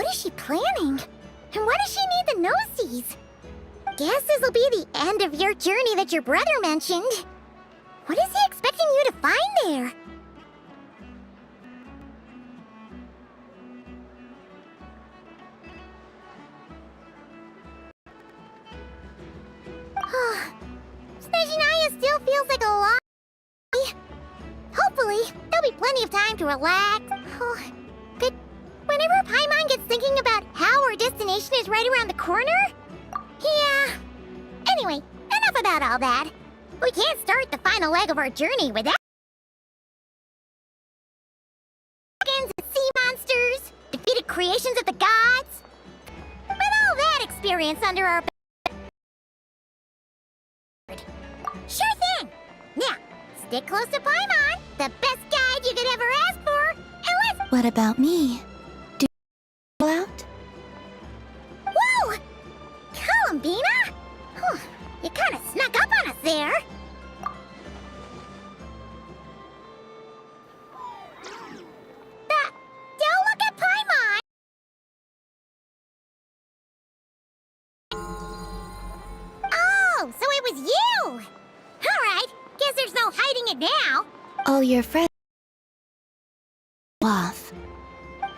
What is she planning? And why does she need the nosies? Guess this'll be the end of your journey that your brother mentioned. What is he expecting you to find there? Snezhnaya still feels like a lot. Hopefully, there'll be plenty of time to relax. Oh, but whenever Paimon gets thinking about how our destination is right around the corner... Yeah. Anyway, enough about all that. We can't start the final leg of our journey without... dragons and sea monsters, defeated creations of the gods. With all that experience under our... Sure thing! Now, stick close to Paimon, the best guide you could ever ask for, and let's... What about me? Do you go out? Whoa! Columbina? Whew, you kinda snuck up on us there. Don't look at Paimon! Oh, so it was you! Alright, guess there's no hiding it now. All your friends off.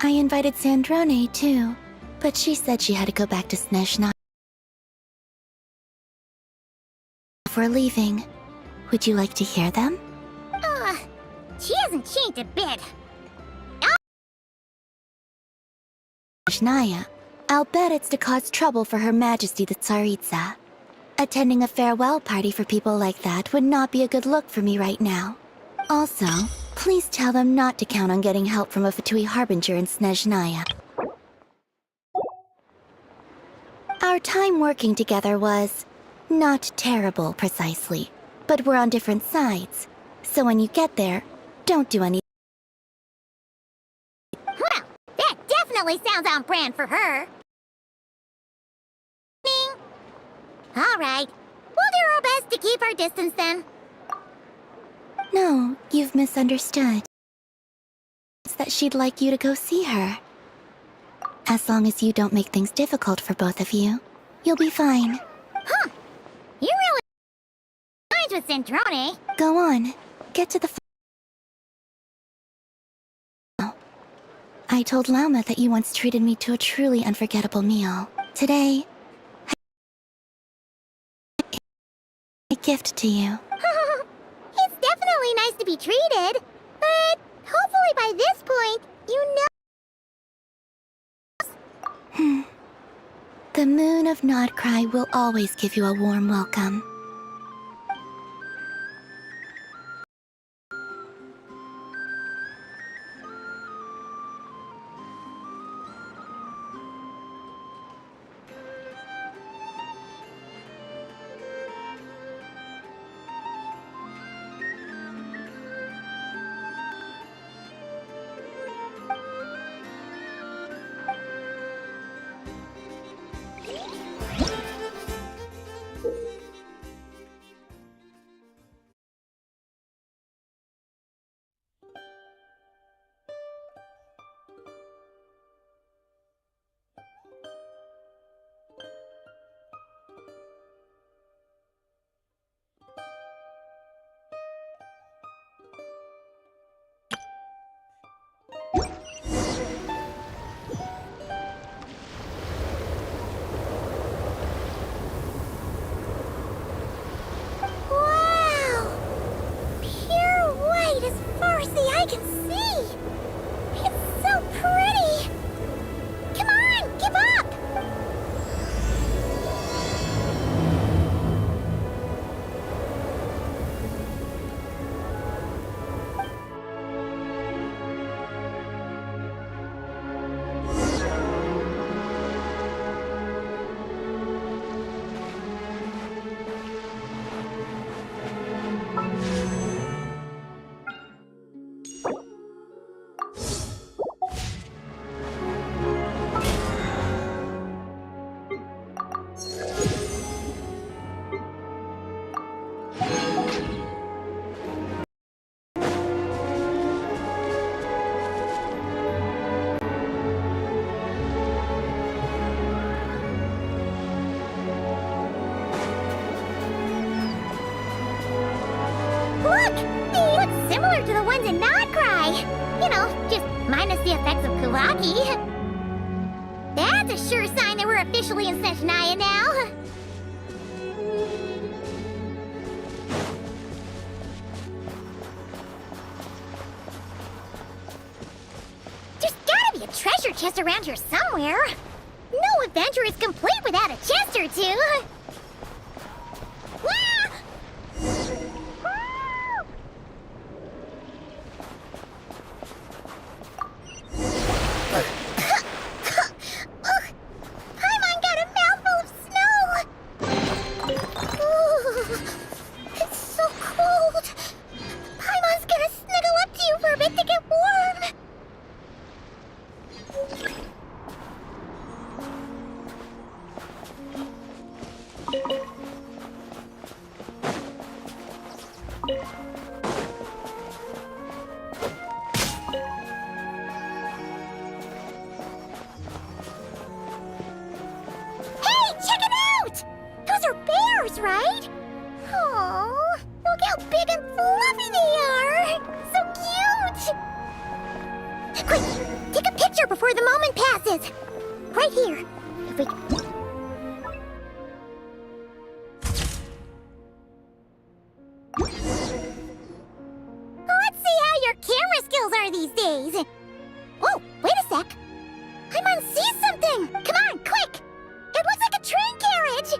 I invited Sandrone too, but she said she had to go back to Snezhnaya before leaving. Would you like to hear them? She hasn't changed a bit. Snezhnaya, I'll bet it's to cause trouble for Her Majesty the Tsaritsa. Attending a farewell party for people like that would not be a good look for me right now. Also, please tell them not to count on getting help from a Fatui Harbinger in Snezhnaya. Our time working together was... not terrible, precisely. But we're on different sides. So when you get there, don't do any... Well, that definitely sounds on brand for her. Alright, we'll do our best to keep our distance then. No, you've misunderstood. It's that she'd like you to go see her. As long as you don't make things difficult for both of you, you'll be fine. Huh. You really minds with Sandrone. Go on, get to the I told Lauma that you once treated me to a truly unforgettable meal. Today, a gift to you. It's definitely nice to be treated, but hopefully by this point, you know... The moon of Nodcry will always give you a warm welcome. similar to the ones in Notcry. You know, just minus the effects of Kawaki. That's a sure sign that we're officially in Snezhnaya now. There's gotta be a treasure chest around here somewhere. No adventure is complete without a chest or two. Wah! Paimon got a mouthful of snow. Ooh, it's so cold. Paimon's gonna snuggle up to you for a bit to get warm. Hey, check it out! Those are bears, right? Oh, look how big and fluffy they are! So cute! Quick, take a picture before the moment passes. Right here. If we... Let's see how your camera skills are these days. Oh, wait a sec. Paimon sees something! Come on, quick! It looks like a train carriage!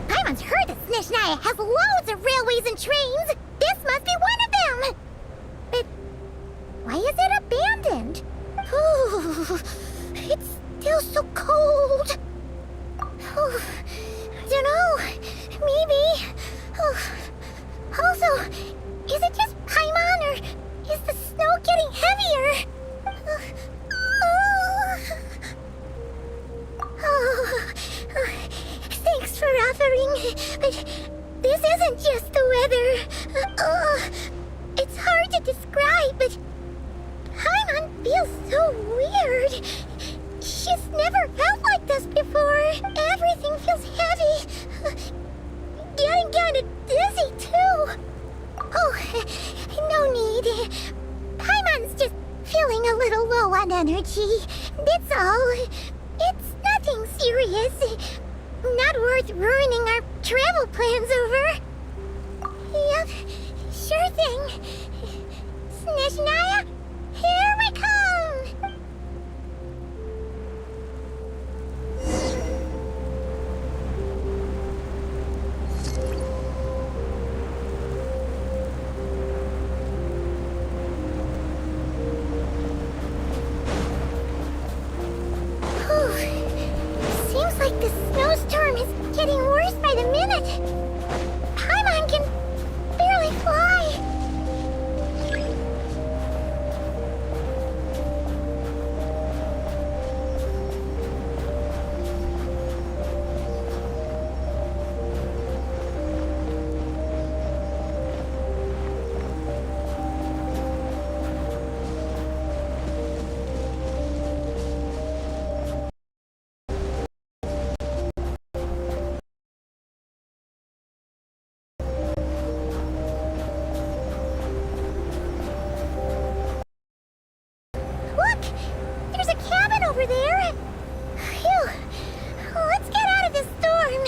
Paimon's heard that Snezhnaya has loads of railways and trains! This must be one of them! But why is it abandoned? Ooh, it's still so cold. Ooh, I don't know. Maybe. Ooh. Also, is it just Paimon or is the snow getting heavier? Thanks for offering, but this isn't just the weather. It's hard to describe, but Paimon feels so weird. She's never felt like this before. Everything feels heavy. Getting kind of dizzy, too. Oh, no need. Paimon's just feeling a little low on energy. That's all. It's nothing serious. Not worth ruining our travel plans over. Yep, sure thing. Snezhnaya, here we come! Seems like the snowstorm is getting worse by the minute. Paimon can barely fly. Look! There's a cabin over there! Phew! Let's get out of this storm!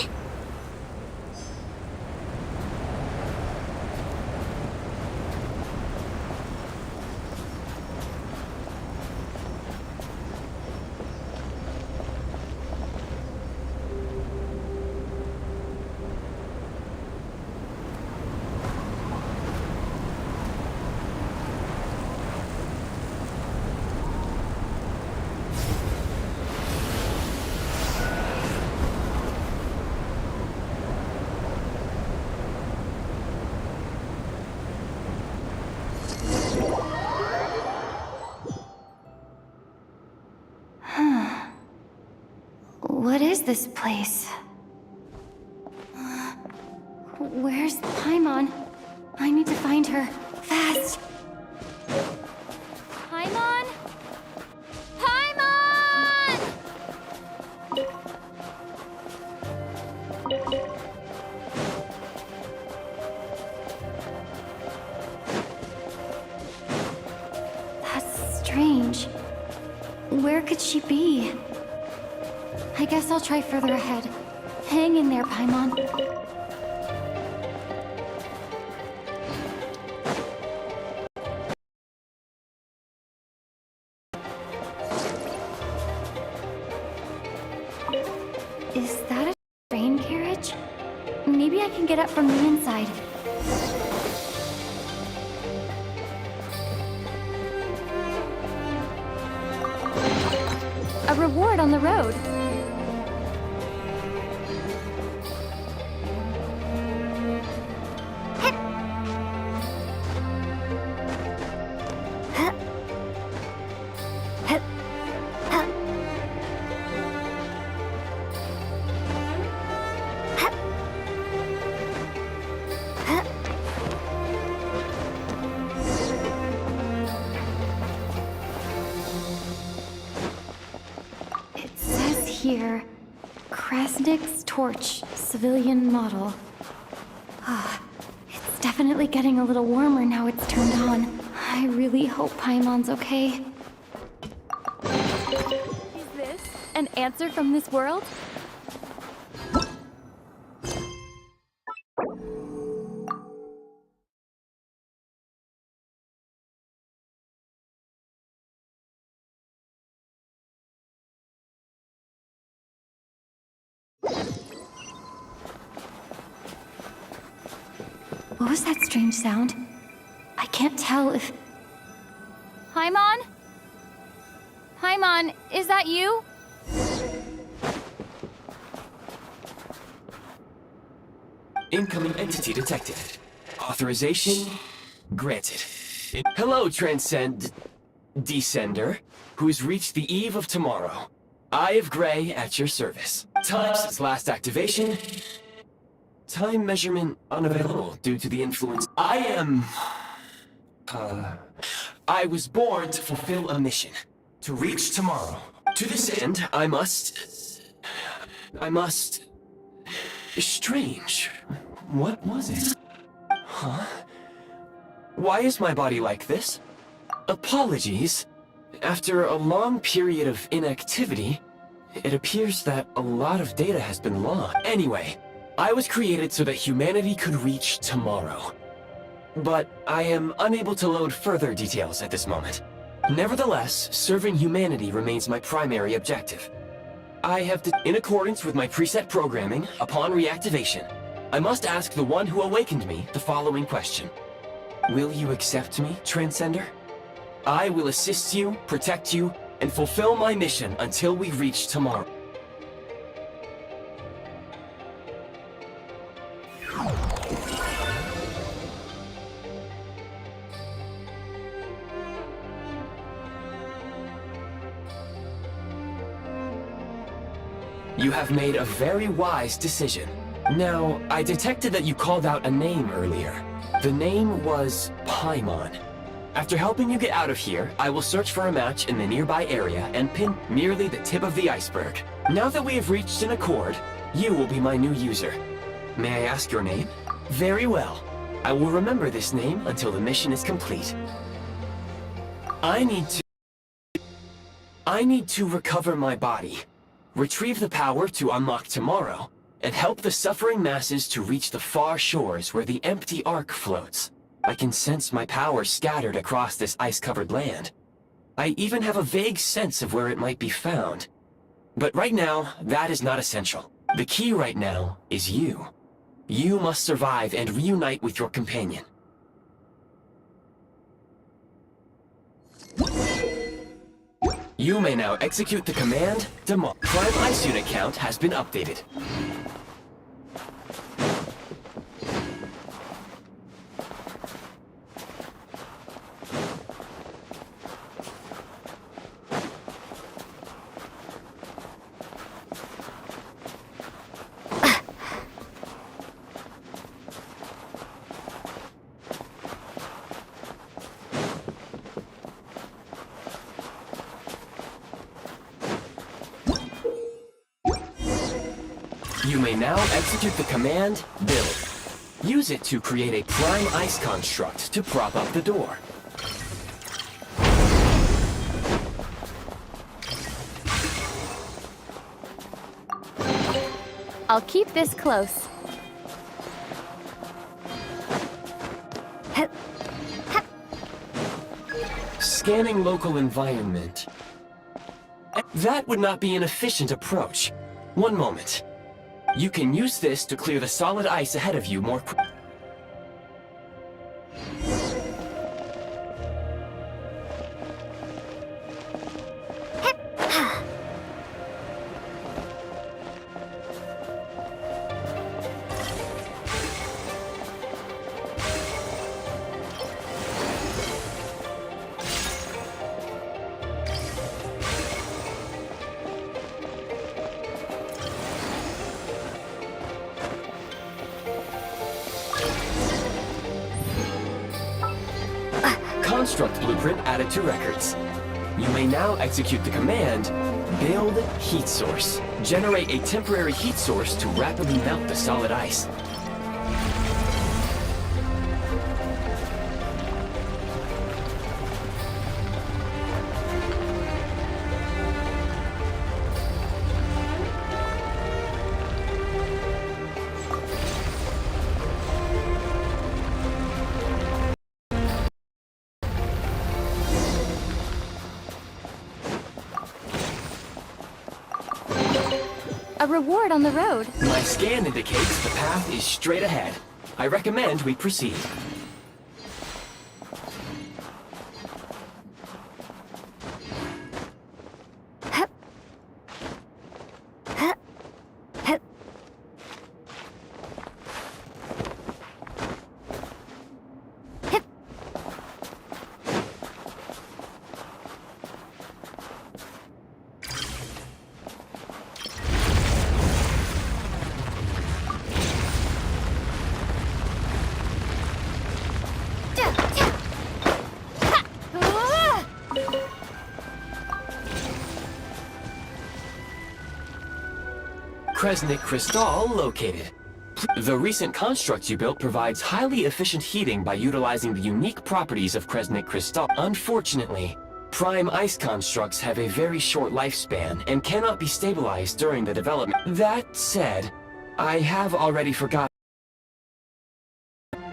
What is this place? Where's Paimon? I need to find her. fast. Paimon? Paimon! That's strange. Where could she be? I guess I'll try further ahead. Hang in there, Paimon. Is that a train carriage? Maybe I can get up from the inside. A reward on the road. Here, Krasnik's torch, civilian model. It's definitely getting a little warmer now it's turned on. I really hope Paimon's okay. Is this an answer from this world? What was that strange sound? I can't tell if... Paimon? Paimon, is that you? Incoming entity detected. Authorization granted. Hello, Descender, who's reached the eve of tomorrow. Eye of Grey at your service. Time since last activation. Time measurement unavailable due to the influence. I was born to fulfill a mission. To reach tomorrow. To this end, I must... Strange. What was it? Huh? Why is my body like this? Apologies. After a long period of inactivity, it appears that a lot of data has been lost. Anyway, I was created so that humanity could reach tomorrow. But I am unable to load further details at this moment. Nevertheless, serving humanity remains my primary objective. I have in accordance with my preset programming, upon reactivation, I must ask the one who awakened me the following question. Will you accept me, Transcender? I will assist you, protect you, and fulfill my mission until we reach tomorrow. You have made a very wise decision. Now, I detected that you called out a name earlier. The name was Paimon. After helping you get out of here, I will search for a match in the nearby area and pin merely the tip of the iceberg. Now that we have reached an accord, you will be my new user. May I ask your name? Very well. I will remember this name until the mission is complete. I need to recover my body, retrieve the power to unlock tomorrow, and help the suffering masses to reach the far shores where the empty Ark floats. I can sense my power scattered across this ice-covered land. I even have a vague sense of where it might be found. But right now, that is not essential. The key right now is you. You must survive and reunite with your companion. You may now execute the command, Demolish. Prime Ice Unit count has been updated. You may now execute the command, build. Use it to create a prime ice construct to prop up the door. I'll keep this close. Scanning local environment. That would not be an efficient approach. One moment. You can use this to clear the solid ice ahead of you more quickly. Construct blueprint added to records. You may now execute the command, build heat source. Generate a temporary heat source to rapidly melt the solid ice. A reward on the road. My scan indicates the path is straight ahead. I recommend we proceed. Kresnik Crystal located. The recent construct you built provides highly efficient heating by utilizing the unique properties of Kresnik Crystal. Unfortunately, prime ice constructs have a very short lifespan and cannot be stabilized during the development. That said, I have already forgotten.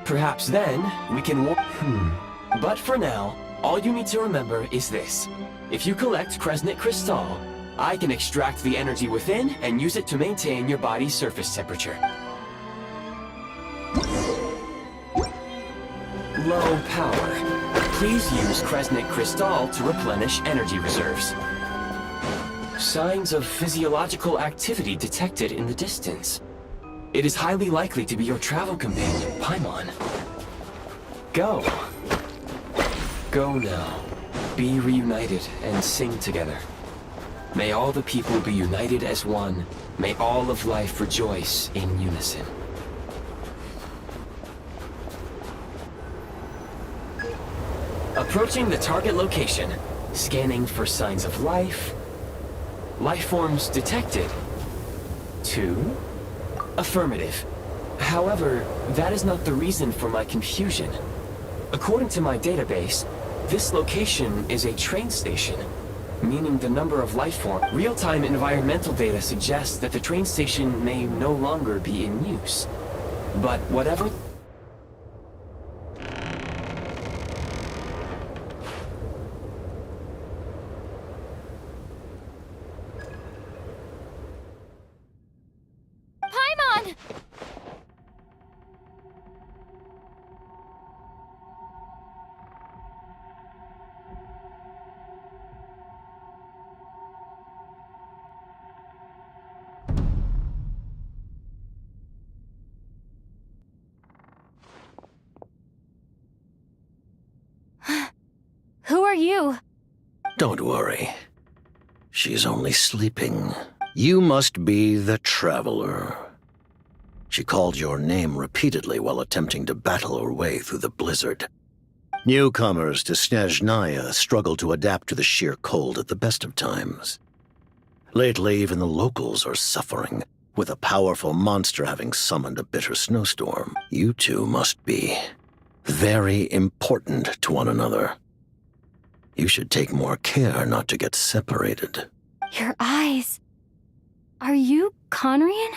Perhaps then, we can But for now, all you need to remember is this. If you collect Kresnik Crystal, I can extract the energy within and use it to maintain your body's surface temperature. Low power. Please use Kresnik Crystal to replenish energy reserves. Signs of physiological activity detected in the distance. It is highly likely to be your travel companion, Paimon. Go. Go now. Be reunited and sing together. May all the people be united as one. May all of life rejoice in unison. Approaching the target location. Scanning for signs of life. Life forms detected. 2. Affirmative. However, that is not the reason for my confusion. According to my database, this location is a train station, meaning the number of life forms. Real-time environmental data suggests that the train station may no longer be in use. But whatever... Paimon! Who are you? Don't worry. She's only sleeping. You must be the Traveler. She called your name repeatedly while attempting to battle her way through the blizzard. Newcomers to Snezhnaya struggle to adapt to the sheer cold at the best of times. Lately, even the locals are suffering, With a powerful monster having summoned a bitter snowstorm, you two must be very important to one another. You should take more care not to get separated. Your eyes. Are you Conrian?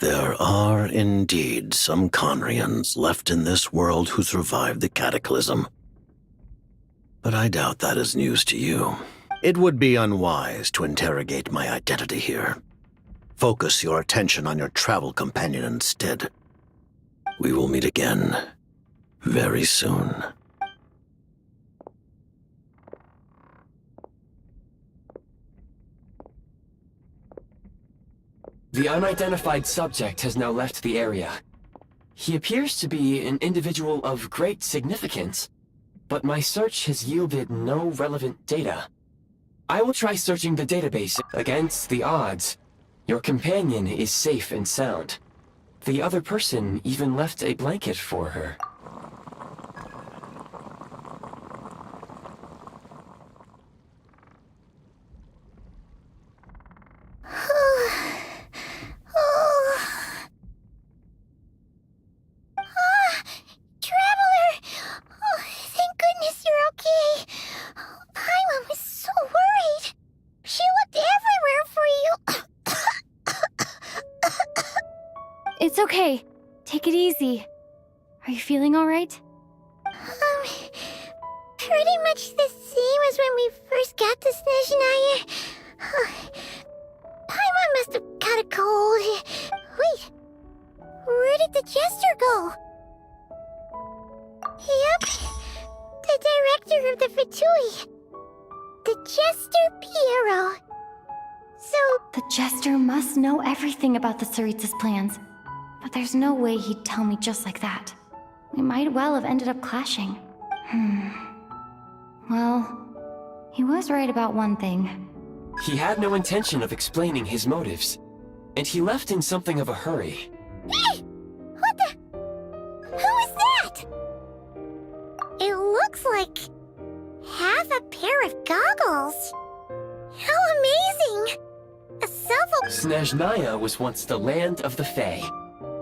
There are indeed some Conrians left in this world who survived the cataclysm. But I doubt that is news to you. It would be unwise to interrogate my identity here. Focus your attention on your travel companion instead. We will meet again very soon. The unidentified subject has now left the area. He appears to be an individual of great significance, but my search has yielded no relevant data. I will try searching the database. Against the odds, your companion is safe and sound. The other person even left a blanket for her. It's okay. Take it easy. Are you feeling alright? Pretty much the same as when we first got to Snezhnaya. Paimon must have got a cold. Wait, where did the jester go? Yep, the director of the Fatui. The Jester Piero. So, The Jester must know everything about the Tsaritsa's plans. But there's no way he'd tell me just like that. We might well have ended up clashing. Well, he was right about one thing. He had no intention of explaining his motives, and he left in something of a hurry. hey! What the? Who is that? It looks like half a pair of goggles. How amazing! A Snezhnaya was once the land of the Fae.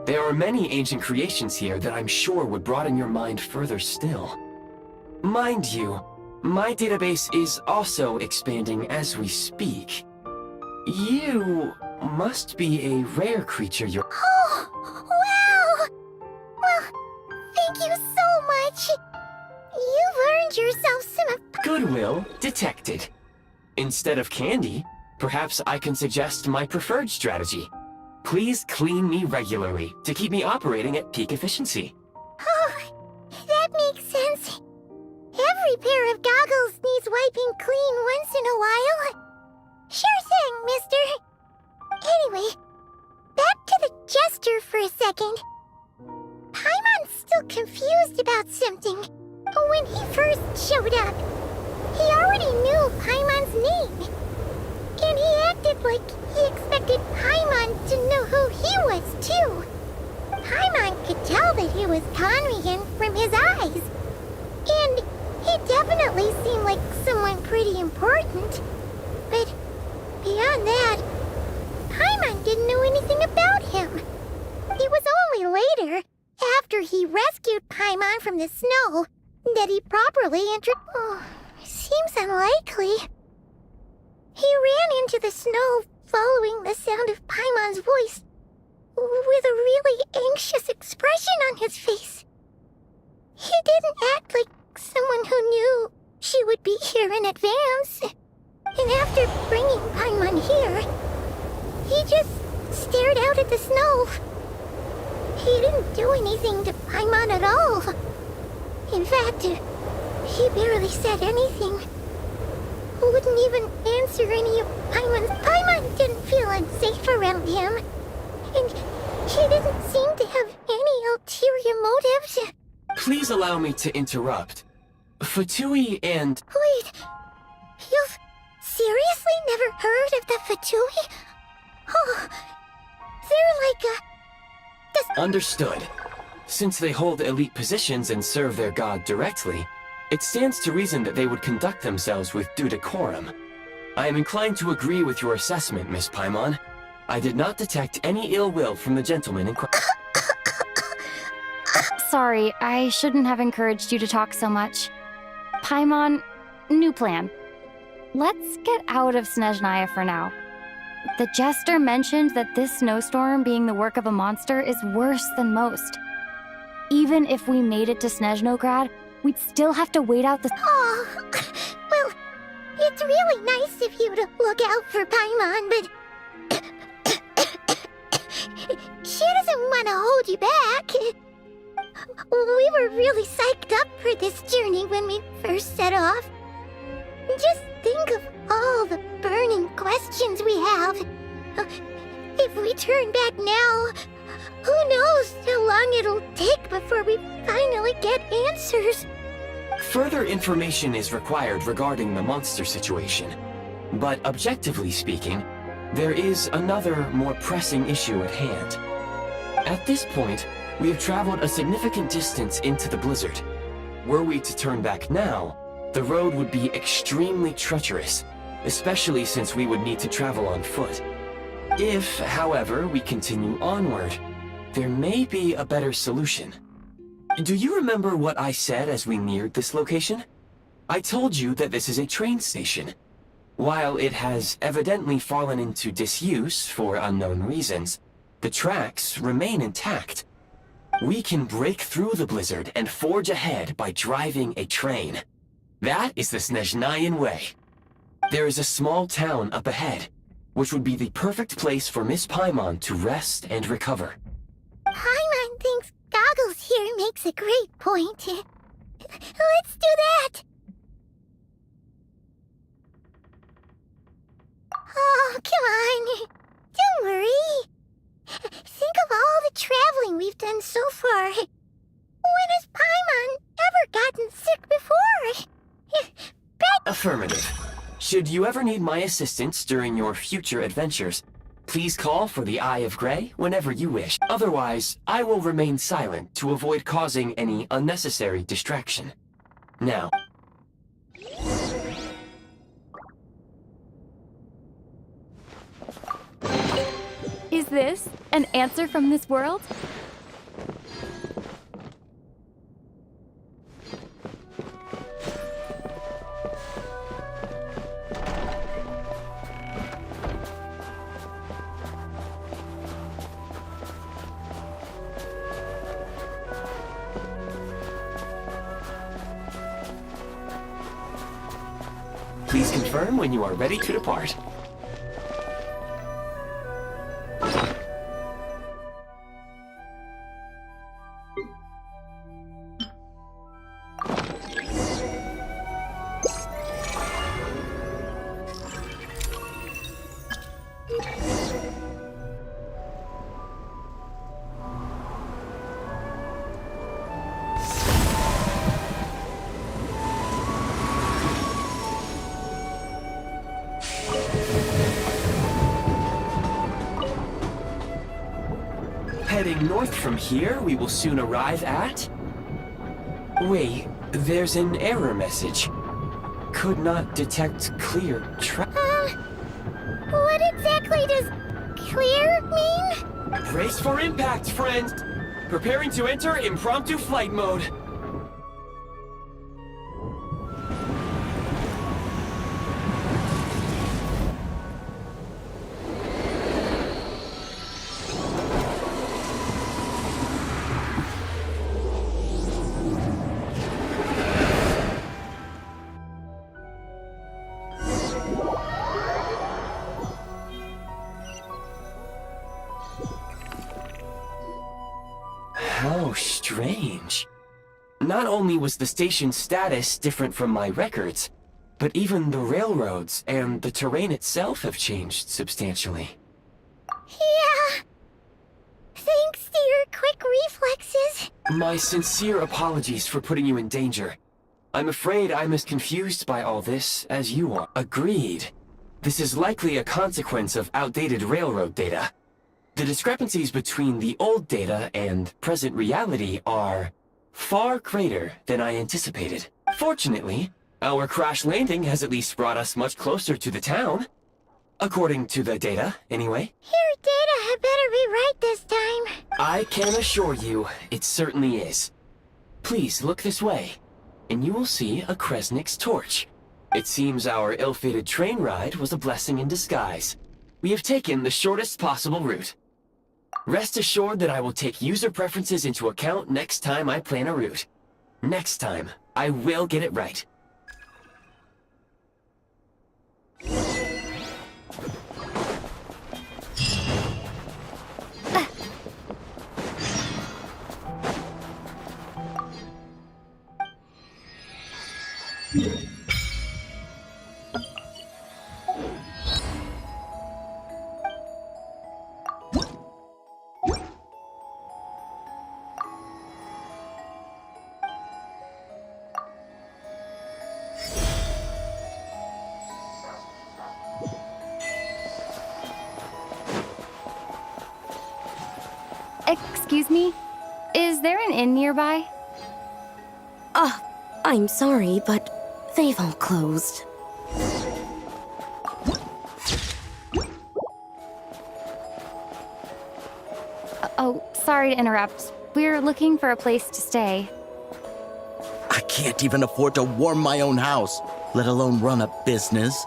There are many ancient creations here that I'm sure would broaden your mind further still. Mind you, my database is also expanding as we speak. You must be a rare creature. Oh, wow! Well, thank you so much. You've earned yourself some Goodwill detected. Instead of candy, perhaps I can suggest my preferred strategy. Please clean me regularly to keep me operating at peak efficiency. Oh, that makes sense. Every pair of goggles needs wiping clean once in a while. Sure thing, mister. Anyway, back to the Jester for a second. Paimon's still confused about something. When he first showed up, he already knew Paimon's name. And he acted like he expected Paimon to know who he was, too. Paimon could tell that he was Conrian from his eyes. And he definitely seemed like someone pretty important. But beyond that, Paimon didn't know anything about him. It was only later, after he rescued Paimon from the snow, that he properly seems unlikely. He ran into the snow following the sound of Paimon's voice, with a really anxious expression on his face. He didn't act like someone who knew she would be here in advance. And after bringing Paimon here, he just stared out at the snow. He didn't do anything to Paimon at all. In fact, he barely said anything. Wouldn't even answer any of Paimon's. Paimon didn't feel unsafe around him. And he didn't seem to have any ulterior motives. Please allow me to interrupt. Fatui and... Wait, you've seriously never heard of the Fatui? Oh, they're like Understood. Since they hold elite positions and serve their god directly, it stands to reason that they would conduct themselves with due decorum. I am inclined to agree with your assessment, Miss Paimon. I did not detect any ill will from the gentleman in question. Sorry, I shouldn't have encouraged you to talk so much. Paimon, new plan. Let's get out of Snezhnaya for now. The jester mentioned that this snowstorm being the work of a monster is worse than most. Even if we made it to Snezhnograd, we'd still have to wait out the— Oh, well, it's really nice of you to look out for Paimon, but she doesn't want to hold you back. We were really psyched up for this journey when we first set off. Just think of all the burning questions we have. If we turn back now, who knows how long it'll take before we finally get answers. Further information is required regarding the monster situation. But objectively speaking, there is another, more pressing issue at hand. At this point, we have traveled a significant distance into the blizzard. Were we to turn back now, the road would be extremely treacherous, especially since we would need to travel on foot. If, however, we continue onward, there may be a better solution. Do you remember what I said as we neared this location? I told you that this is a train station. While it has evidently fallen into disuse for unknown reasons, the tracks remain intact. We can break through the blizzard and forge ahead by driving a train. That is the Snezhnayan way. There is a small town up ahead, which would be the perfect place for Miss Paimon to rest and recover. Paimon thinks Goggles here makes a great point. Let's do that! Oh, come on. Don't worry. Think of all the traveling we've done so far. When has Paimon ever gotten sick before? Affirmative. Should you ever need my assistance during your future adventures, please call for the Eye of Grey whenever you wish. Otherwise, I will remain silent to avoid causing any unnecessary distraction. Now, Is this an answer from this world? please confirm when you are ready to depart. Heading north from here, we will soon arrive at... Wait, there's an error message. Could not detect clear What exactly does clear mean? Brace for impact, friends! Preparing to enter impromptu flight mode. How strange. Not only was the station's status different from my records, but even the railroads and the terrain itself have changed substantially. Yeah. Thanks to your quick reflexes. My sincere apologies for putting you in danger. I'm afraid I'm as confused by all this as you are. Agreed. This is likely a consequence of outdated railroad data. The discrepancies between the old data and present reality are far greater than I anticipated. Fortunately, our crash landing has at least brought us much closer to the town. According to the data, anyway. Your data had better be right this time. I can assure you, it certainly is. Please look this way, and you will see a Kresnik's torch. It seems our ill-fated train ride was a blessing in disguise. We have taken the shortest possible route. Rest assured that I will take user preferences into account next time I plan a route. Next time, I will get it right. Excuse me? Is there an inn nearby? I'm sorry, but they've all closed. Oh, sorry to interrupt. We're looking for a place to stay. I can't even afford to warm my own house, let alone run a business.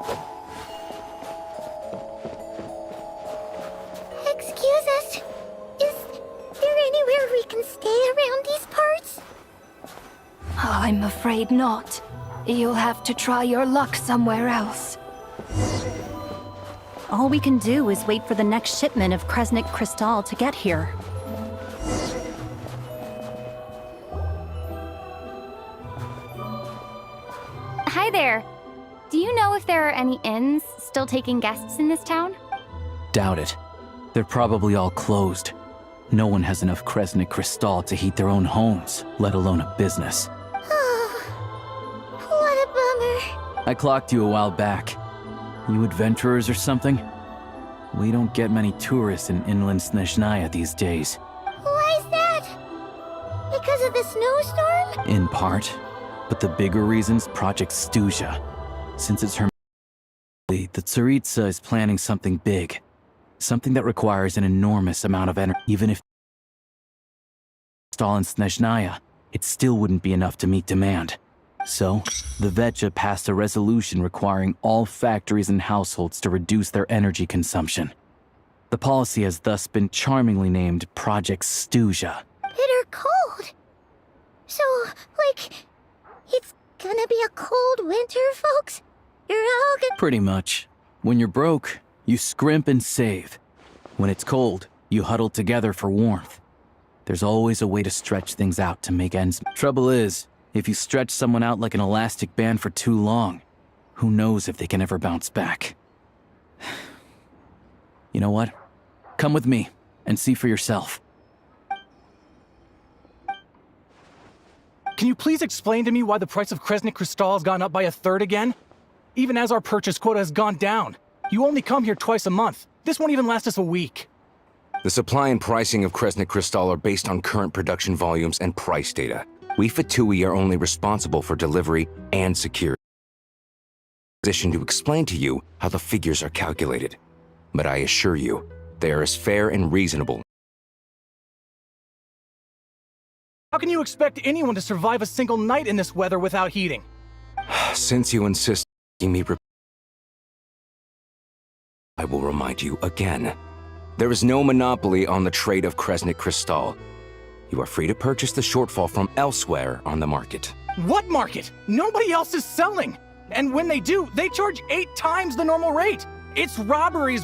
Excuse us. Is there anywhere we can stay around these parts? I'm afraid not. You'll have to try your luck somewhere else. All we can do is wait for the next shipment of Kresnik Crystal to get here. Hi there. Do you know if there are any inns still taking guests in this town? Doubt it. They're probably all closed. No one has enough Kresnik Crystal to heat their own homes, let alone a business. What a bummer. I clocked you a while back. You adventurers or something? We don't get many tourists in inland Snezhnaya these days. Why is that? Because of the snowstorm? In part. But the bigger reason's Project Stuzha. Since it's her... The Tsaritsa is planning something big. Something that requires an enormous amount of energy. Even if... install in Snezhnaya, it still wouldn't be enough to meet demand. So, the Vecha passed a resolution requiring all factories and households to reduce their energy consumption. The policy has thus been charmingly named Project Stuzha. Bitter cold. So, like, it's gonna be a cold winter, folks? You're all gonna... Pretty much. When you're broke, you scrimp and save. When it's cold, you huddle together for warmth. There's always a way to stretch things out to make ends meet. Trouble is, if you stretch someone out like an elastic band for too long, who knows if they can ever bounce back. You know what? Come with me and see for yourself. Can you please explain to me why the price of Kresnik Crystal has gone up by 1/3 again? Even as our purchase quota has gone down. You only come here twice a month. This won't even last us a week. The supply and pricing of Kresnik Crystal are based on current production volumes and price data. We Fatui are only responsible for delivery and security. I'm in a position to explain to you how the figures are calculated. But I assure you, they are as fair and reasonable. How can you expect anyone to survive a single night in this weather without heating? Since you insist on making me I will remind you again. There is no monopoly on the trade of Kresnik Crystal. You are free to purchase the shortfall from elsewhere on the market. What market? Nobody else is selling! And when they do, they charge 8 times the normal rate! It's robberies!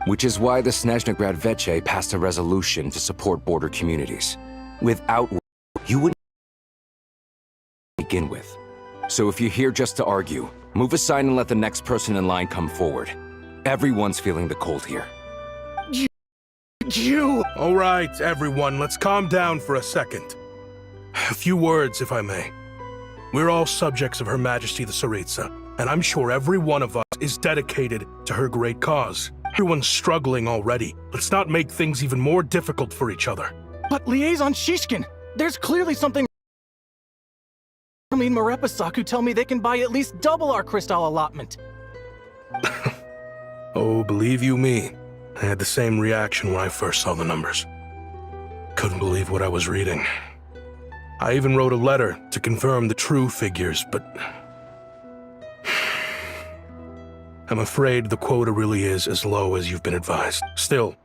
Which is why the Snezhnaya Veche passed a resolution to support border communities. Without you wouldn't begin with. So if you're here just to argue, move aside and let the next person in line come forward. Everyone's feeling the cold here. You! All right, everyone, let's calm down for a second. A few words, if I may. We're all subjects of Her Majesty the Tsaritsa, and I'm sure every one of us is dedicated to her great cause. Everyone's struggling already. Let's not make things even more difficult for each other. But Liaison Shishkin, there's clearly something Alchemy and Marepasaku tell me they can buy at least double our crystal allotment. Oh, believe you me, I had the same reaction when I first saw the numbers. Couldn't believe what I was reading. I even wrote a letter to confirm the true figures, but I'm afraid the quota really is as low as you've been advised. Still,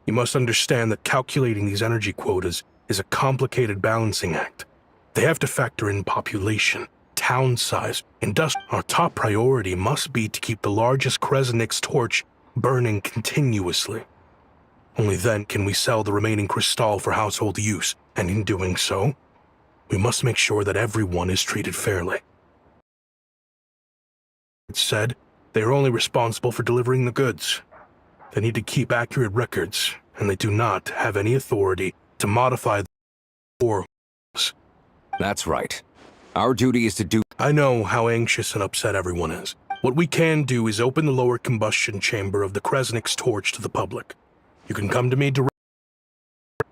you must understand that calculating these energy quotas is a complicated balancing act. They have to factor in population, town size, industry. Our top priority must be to keep the largest Kresnik's torch burning continuously. Only then can we sell the remaining crystal for household use, and in doing so, we must make sure that everyone is treated fairly. It said, they are only responsible for delivering the goods. They need to keep accurate records, and they do not have any authority to modify or. That's right. Our duty is to do. I know how anxious and upset everyone is. What we can do is open the lower combustion chamber of the Kresnik's torch to the public. You can come to me directly,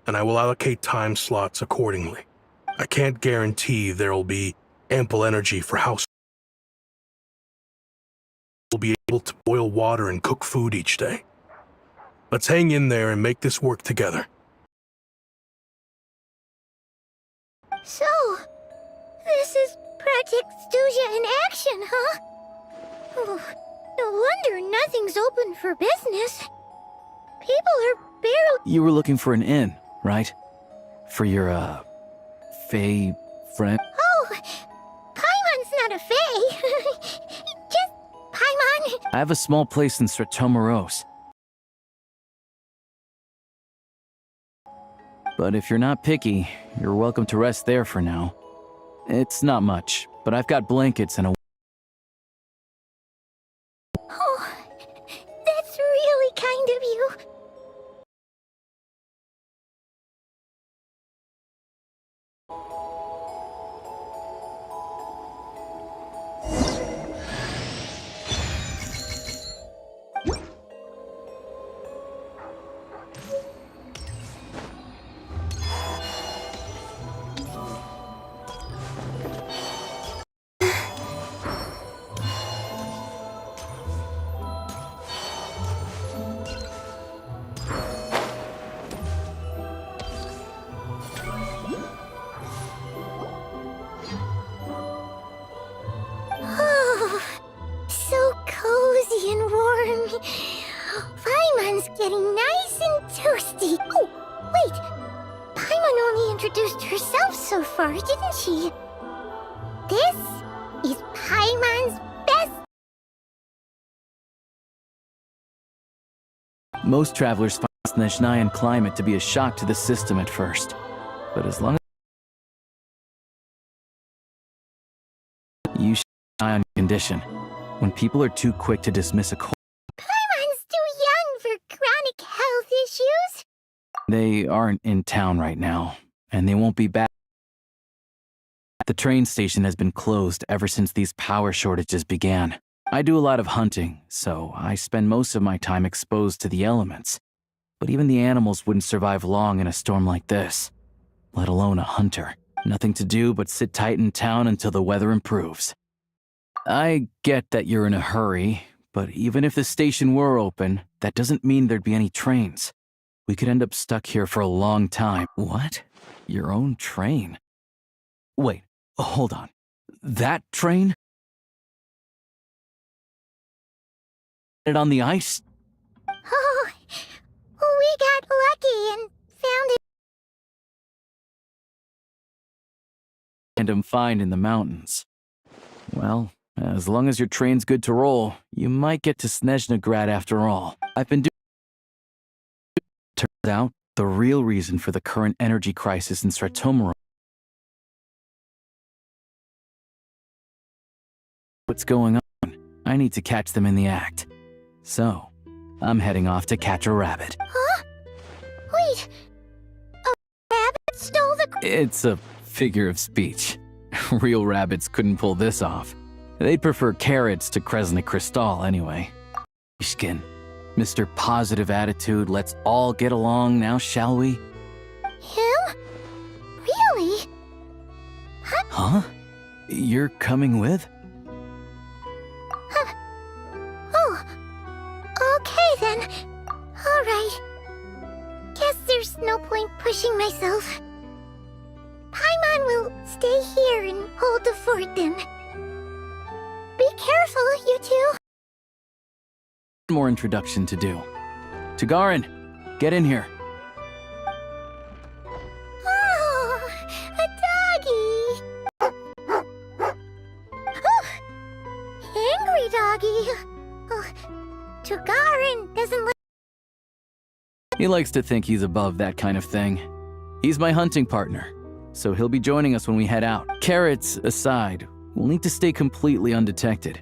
and I will allocate time slots accordingly. I can't guarantee there will be ample energy for households. We'll be able to boil water and cook food each day. Let's hang in there and make this work together. So, this is Project Stuja in action, huh? Oh, no wonder nothing's open for business. People are barely— You were looking for an inn, right? For your, Fae friend? Oh, Paimon's not a Fae. Just Paimon. I have a small place in Stratomaros. But if you're not picky, you're welcome to rest there for now. It's not much, but I've got blankets and a— Oh, that's really kind of you. Oh, so cozy and warm. Paimon's getting nice and toasty. Oh, wait. Paimon only introduced herself so far, didn't she? This is Paimon's best— Most travelers find Snezhnayan climate to be a shock to the system at first. But as long as you should keep an eye on your condition. When people are too quick to dismiss a cold, Paimon's too young for chronic health issues. they aren't in town right now, and they won't be back. The train station has been closed ever since these power shortages began. I do a lot of hunting, so I spend most of my time exposed to the elements. But even the animals wouldn't survive long in a storm like this, let alone a hunter. Nothing to do but sit tight in town until the weather improves. I get that you're in a hurry, but even if the station were open, that doesn't mean there'd be any trains. We could end up stuck here for a long time. What? Your own train? Wait, hold on. That train? It on the ice? Oh, we got lucky and found it. And I'm fine in the mountains. Well, as long as your train's good to roll, you might get to Snezhnagrad after all. I've been doing— Turns out, the real reason for the current energy crisis in Stratomaros— What's going on? I need to catch them in the act. So, I'm heading off to catch a rabbit. Huh? Wait. A rabbit stole the— It's a figure of speech. Real rabbits couldn't pull this off. They'd prefer carrots to Kresnik Crystal anyway. Skin. Mr. Positive Attitude, let's all get along now, shall we? Him? Really? Huh? You're coming with? Oh, okay then. Alright. Guess there's no point pushing myself. Paimon will stay here and hold the fort then. Be careful, you two. One more introduction to do. Tagarin, get in here. Oh, a doggy. Oh, angry doggy. Oh, Tagarin doesn't like. He likes to think he's above that kind of thing. He's my hunting partner, so he'll be joining us when we head out. Carrots aside, we'll need to stay completely undetected.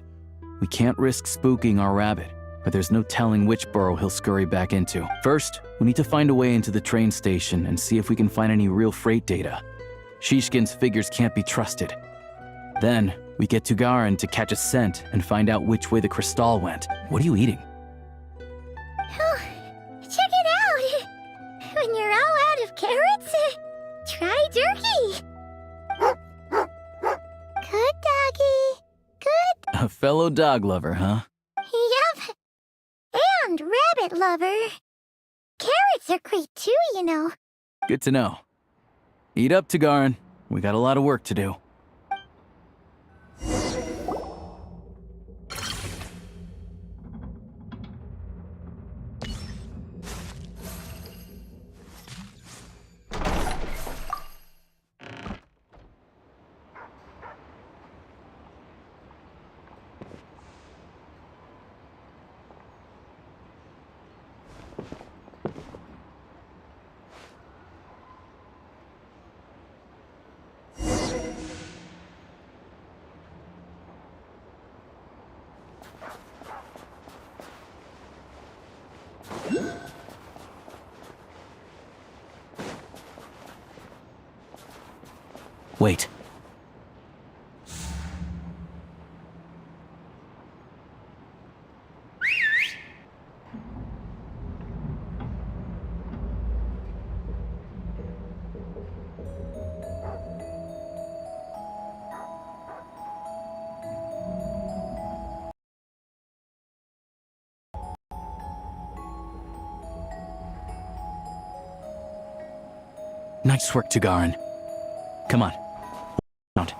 We can't risk spooking our rabbit, but there's no telling which burrow he'll scurry back into. First, we need to find a way into the train station and see if we can find any real freight data. Shishkin's figures can't be trusted. Then, we get Tugarin to catch a scent and find out which way the crystal went. What are you eating? Oh, check it out. When you're all out of carrots, try jerky. Good doggy. Good. A fellow dog lover, huh? Yep. And rabbit lover. Carrots are great too, you know. Good to know. Eat up, Tugarin. We got a lot of work to do. Wait. Nice work, Tugarin. Come on. Out.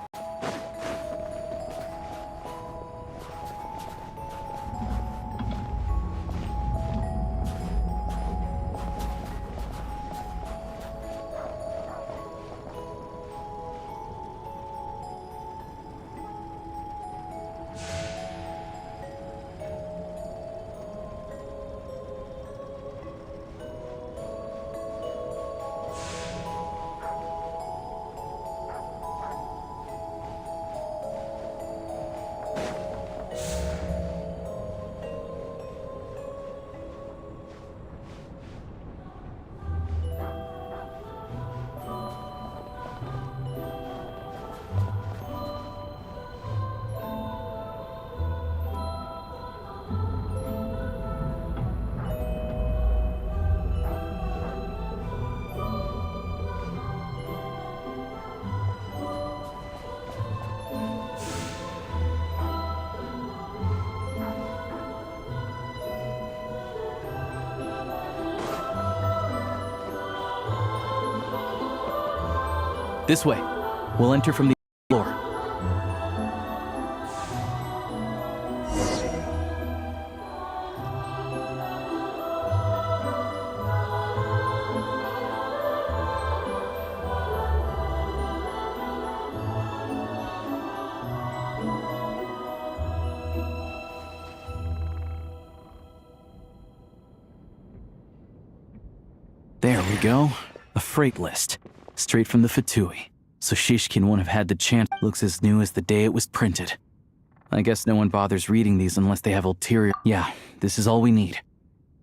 This way. We'll enter from the floor. There we go. A freight list. Straight from the Fatui. So Shishkin won't have had the chance. Looks as new as the day it was printed. I guess no one bothers reading these unless they have ulterior. Yeah, this is all we need.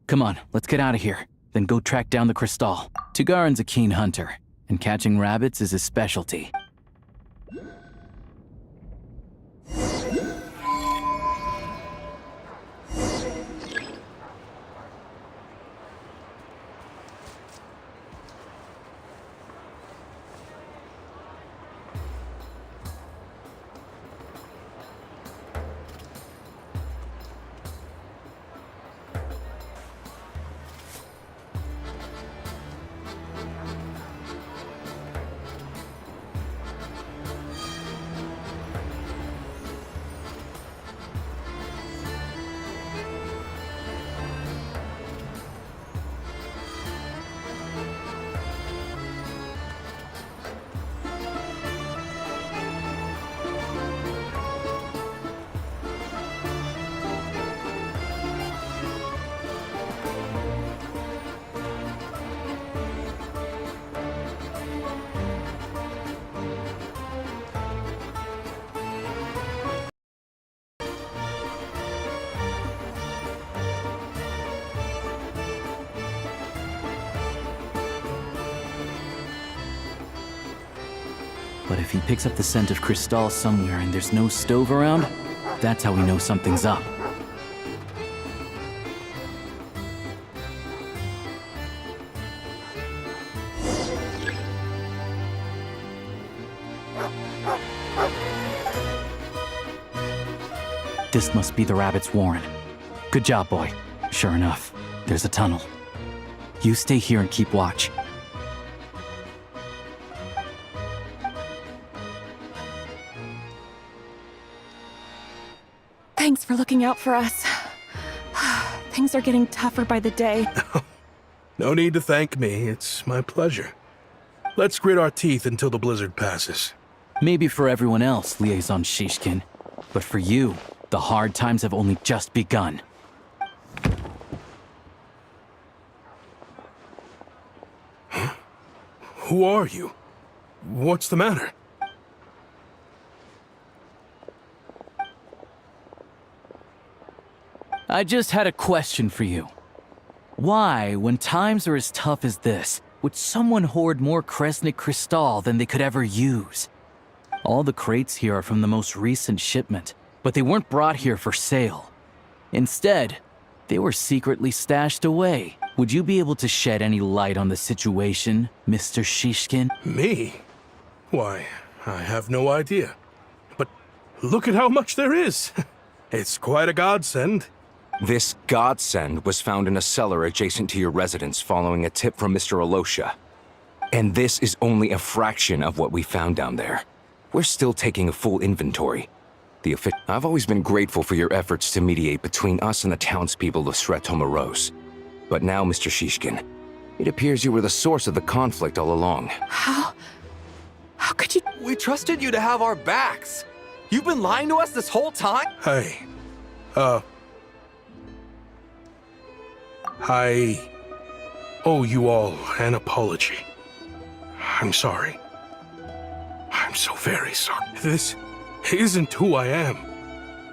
Come on, let's get out of here. Then go track down the crystal. Tugarin's a keen hunter, and catching rabbits is his specialty. But if he picks up the scent of Cristal somewhere and there's no stove around, that's how we know something's up. This must be the rabbit's warren. Good job, boy. Sure enough, there's a tunnel. You stay here and keep watch. Thanks for looking out for us. Things are getting tougher by the day. No need to thank me. It's my pleasure. Let's grit our teeth until the blizzard passes. Maybe for everyone else, Liaison Shishkin. But for you, the hard times have only just begun. Huh? Who are you? What's the matter? I just had a question for you. Why, when times are as tough as this, would someone hoard more Kresnik Cristal than they could ever use? All the crates here are from the most recent shipment, but they weren't brought here for sale. Instead, they were secretly stashed away. Would you be able to shed any light on the situation, Mr. Shishkin? Me? Why, I have no idea. But look at how much there is. It's quite a godsend. This godsend was found in a cellar adjacent to your residence following a tip from Mr. Alosha. And this is only a fraction of what we found down there. We're still taking a full inventory. I've always been grateful for your efforts to mediate between us and the townspeople of Sretomaros. But now, Mr. Shishkin, it appears you were the source of the conflict all along. How could you? We trusted you to have our backs. You've been lying to us this whole time? Hey, I owe you all an apology. I'm sorry. I'm so very sorry. This isn't who I am.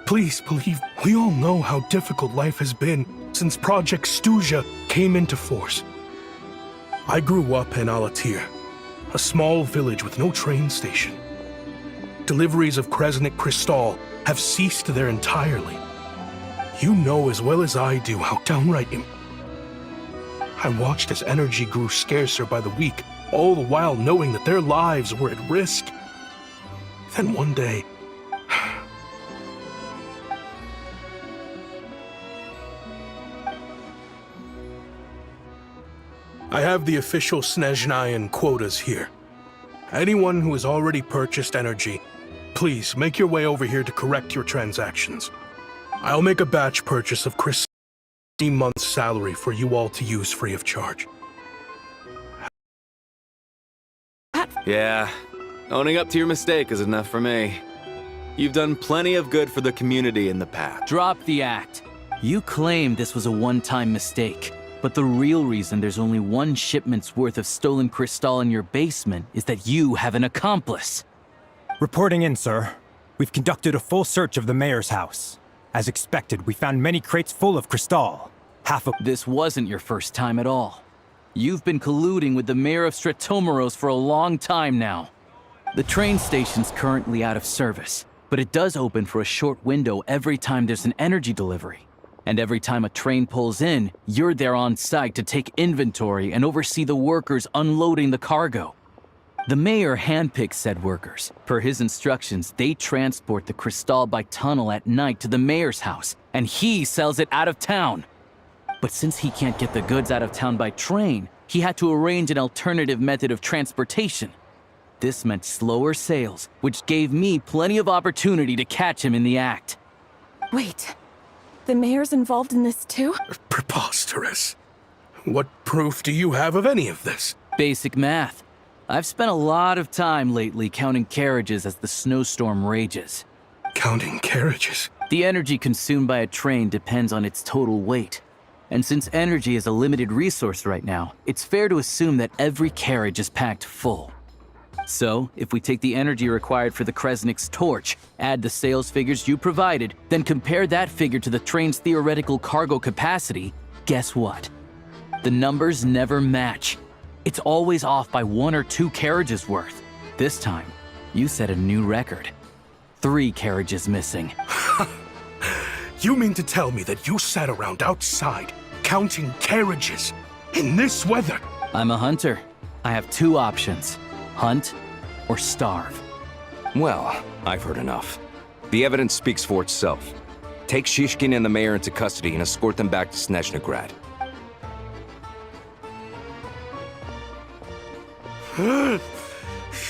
Please believe, we all know how difficult life has been since Project Stuja came into force. I grew up in Alatir, a small village with no train station. Deliveries of Kresnik Cristal have ceased there entirely. You know as well as I do how downright I watched as energy grew scarcer by the week, all the while knowing that their lives were at risk. Then one day, I have the official Snezhnayan quotas here. Anyone who has already purchased energy, please make your way over here to correct your transactions. I'll make a batch purchase of Chris' month's salary for you all to use free of charge. Yeah, owning up to your mistake is enough for me. You've done plenty of good for the community in the past. Drop the act. You claim this was a one-time mistake, but the real reason there's only one shipment's worth of stolen Cristal in your basement is that you have an accomplice. Reporting in, sir. We've conducted a full search of the mayor's house. As expected, we found many crates full of Cristal. Half of— This wasn't your first time at all. You've been colluding with the mayor of Sretomaros for a long time now. The train station's currently out of service, but it does open for a short window every time there's an energy delivery. And every time a train pulls in, you're there on site to take inventory and oversee the workers unloading the cargo. The mayor handpicks said workers. Per his instructions, they transport the Cristal by tunnel at night to the mayor's house, and he sells it out of town. But since he can't get the goods out of town by train, he had to arrange an alternative method of transportation. This meant slower sales, which gave me plenty of opportunity to catch him in the act. Wait, the mayor's involved in this too? Preposterous. What proof do you have of any of this? Basic math. I've spent a lot of time lately counting carriages as the snowstorm rages. Counting carriages? The energy consumed by a train depends on its total weight. And since energy is a limited resource right now, it's fair to assume that every carriage is packed full. So, if we take the energy required for the Kresnik's torch, add the sales figures you provided, then compare that figure to the train's theoretical cargo capacity, guess what? The numbers never match. It's always off by 1 or 2 carriages worth. This time, You set a new record. 3 carriages missing. You mean to tell me that you sat around outside, counting carriages, in this weather? I'm a hunter. I have 2 options. Hunt or starve. Well, I've heard enough. The evidence speaks for itself. Take Shishkin and the mayor into custody and escort them back to Snezhnaya.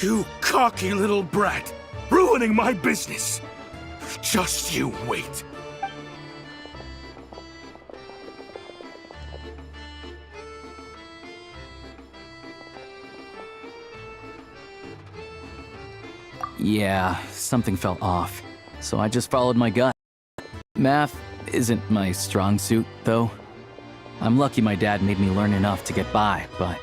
You cocky little brat, ruining my business. Just you wait. Yeah, something felt off, so I just followed my gut. Math isn't my strong suit, though. I'm lucky my dad made me learn enough to get by, but